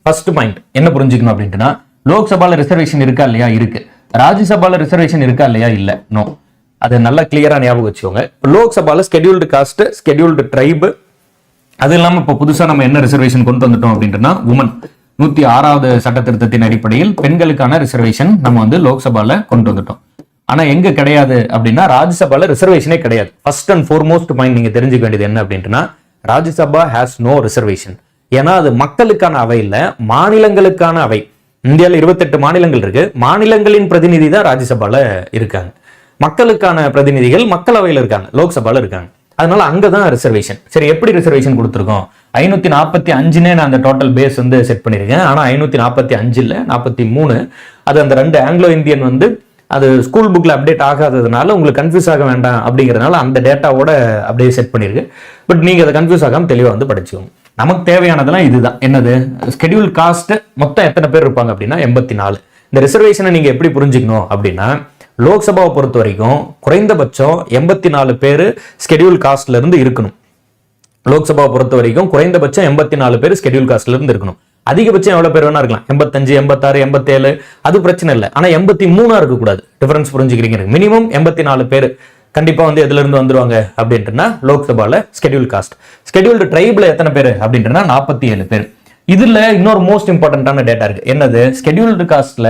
First point என்ன புரிஞ்சுக்கணும் அப்படின்ட்டுனா, லோக்சபால reservation இருக்கா இல்லையா? இருக்கு. ராஜ்யசபால ரிசர்வேஷன் இருக்கா இல்லையா? இல்ல. நோ. அது நல்லா கிளியரா ஞாபகம் வச்சுக்கோங்க. லோக்சபால ஸ்கெடியூல்டு காஸ்ட், ஸ்கெடியூல்டு ட்ரைப், அது இல்லாம இப்போ புதுசா நம்ம என்ன ரிசர்வேஷன் கொண்டு வந்துட்டோம் அப்படின்ட்டுனா, உமன் 106வது சட்ட திருத்தத்தின் அடிப்படையில் பெண்களுக்கான ரிசர்வேஷன் நம்ம வந்து லோக்சபால கொண்டு வந்துட்டோம். ஆனா எங்க கிடையாது அப்படின்னா, ராஜ்யசபால ரிசர்வேஷனே கிடையாது. ஃபர்ஸ்ட் அண்ட் ஃபோர்மோஸ்ட் பாயிண்ட் நீங்க தெரிஞ்சுக்க வேண்டியது என்ன அப்படின்ட்டுனா, ராஜ்யசபா ஹேஸ் நோ ரிசர்வேஷன். ஏன்னா அது மக்களுக்கான அவை இல்ல, மாநிலங்களுக்கான அவை. இந்தியாவில் 28 மாநிலங்கள் இருக்கு. மாநிலங்களின் பிரதிநிதி தான் ராஜ்யசபால இருக்காங்க. மக்களுக்கான பிரதிநிதிகள் மக்களவையில் இருக்காங்க, லோக்சபால இருக்காங்க. அதனால அங்கதான் ரிசர்வேஷன். சரி, எப்படி ரிசர்வேஷன் கொடுத்துருக்கோம்? 545 நான் அந்த டோட்டல் பேஸ் வந்து செட் பண்ணிருக்கேன். ஆனா 545 இல்ல, 43. அது அந்த 2 ஆங்கிலோ இந்தியன் வந்து அது ஸ்கூல் புக்ல அப்டேட் ஆகாததுனால உங்களுக்கு கன்ஃபியூஸ் ஆக வேண்டாம் அப்படிங்கிறதுனால அந்த டேட்டாவோட அப்படியே செட் பண்ணிருக்கு. பட் நீங்க அதை கன்ஃபியூஸ் ஆகாம தெளிவா வந்து படிச்சுக்கோங்க. நமக்கு தேவையானதெல்லாம் இதுதான். என்னது? ஸ்கெடியூல் காஸ்ட் மொத்தம் எத்தனை பேர் இருப்பாங்க அப்படின்னா 84. இந்த ரிசர்வேஷனை நீங்க எப்படி புரிஞ்சுக்கணும் அப்படின்னா, லோக்சபாவை பொறுத்த வரைக்கும் குறைந்தபட்சம் 84 பேர் ஸ்கெடியூல் காஸ்ட்ல இருந்து இருக்கணும். லோக்சபாவை பொறுத்த வரைக்கும் குறைந்தபட்சம் 84 பேர் ஸ்கெடியூல் காஸ்ட்ல இருந்து இருக்கணும். அதிகபட்சம் எவ்வளவு பேர் வேணா இருக்கலாம், 85, 86, 87, அது பிரச்சனை இல்லை. ஆனா 83 இருக்கக்கூடாது. டிஃபரன்ஸ் புரிஞ்சுக்கிறீங்க? மினிமம் 84 பேர் கண்டிப்பா வந்து எதுல இருந்து வந்துருவாங்க அப்படின்ட்டுனா, லோக்சபால ஸ்கெடியூல் காஸ்ட். ஸ்கெடியூல்டு ட்ரைப்ல எத்தனை பேர் அப்படின்ட்டுனா 47 பேர். இதுல இன்னொரு மோஸ்ட் இம்பார்ட்டன்டான டேட்டா இருக்கு. என்னது? ஸ்கெடியூல்டு காஸ்ட்ல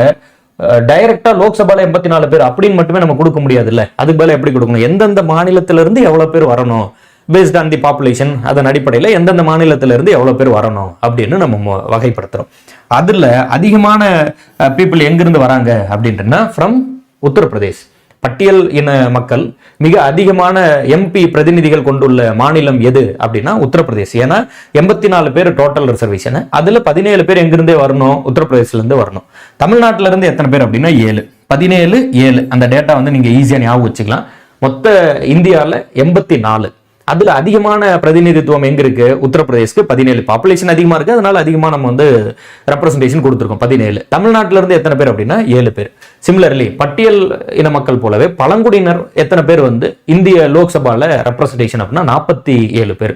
டைரக்டா லோக்சபால 84 பேர் அப்படின்னு மட்டுமே நம்ம கொடுக்க முடியாது இல்ல. அதுக்கு பதிலா எப்படி கொடுக்கணும்? எந்தெந்த மாநிலத்தில இருந்து எவ்வளவு பேர் வரணும், பேஸ்ட் ஆன் தி பாப்புலேஷன், அதன் அடிப்படையில் எந்தெந்த மாநிலத்தில இருந்து எவ்வளவு பேர் வரணும் அப்படின்னு நம்ம வகைப்படுத்துறோம். அதுல அதிகமான பீப்புள் எங்கிருந்து வராங்க அப்படின்ட்டுனா, ஃப்ரம் உத்தரப்பிரதேஷ். பட்டியல் இன மக்கள் மிக அதிகமான எம்பி பிரதிநிதிகள் கொண்டுள்ள மாநிலம் எது அப்படின்னா உத்தரப்பிரதேஷ். ஏன்னா 84 பேர் டோட்டல் ரிசர்வேஷன். அதுல 17 பேர் எங்கிருந்தே வரணும்? உத்தரப்பிரதேசல இருந்து வரணும். தமிழ்நாட்டில இருந்து எத்தனை பேர் அப்படின்னா 7. 17, 7 அந்த டேட்டா வந்து நீங்க ஈஸியா ஞாபகம் வச்சுக்கலாம். மொத்த இந்தியாவில் 84. அதுல அதிகமான பிரதிநிதித்துவம் எங்க இருக்கு? உத்தரப்பிரதேஷ்க்கு 17. பாப்புலேஷன் அதிகமா இருக்கு, அதனால அதிகமா நம்ம வந்து ரெப்ரசன்டேஷன் கொடுத்துருக்கோம் 17. தமிழ்நாட்டில இருந்து எத்தனை பேர் அப்படின்னா 7 பேர். சிமிலர்லி பட்டியல் இன மக்கள் போலவே பழங்குடியினர் எத்தனை பேர் வந்து இந்திய லோக்சபால ரெப்ரசன்டேஷன் அப்படின்னா 47 பேர்.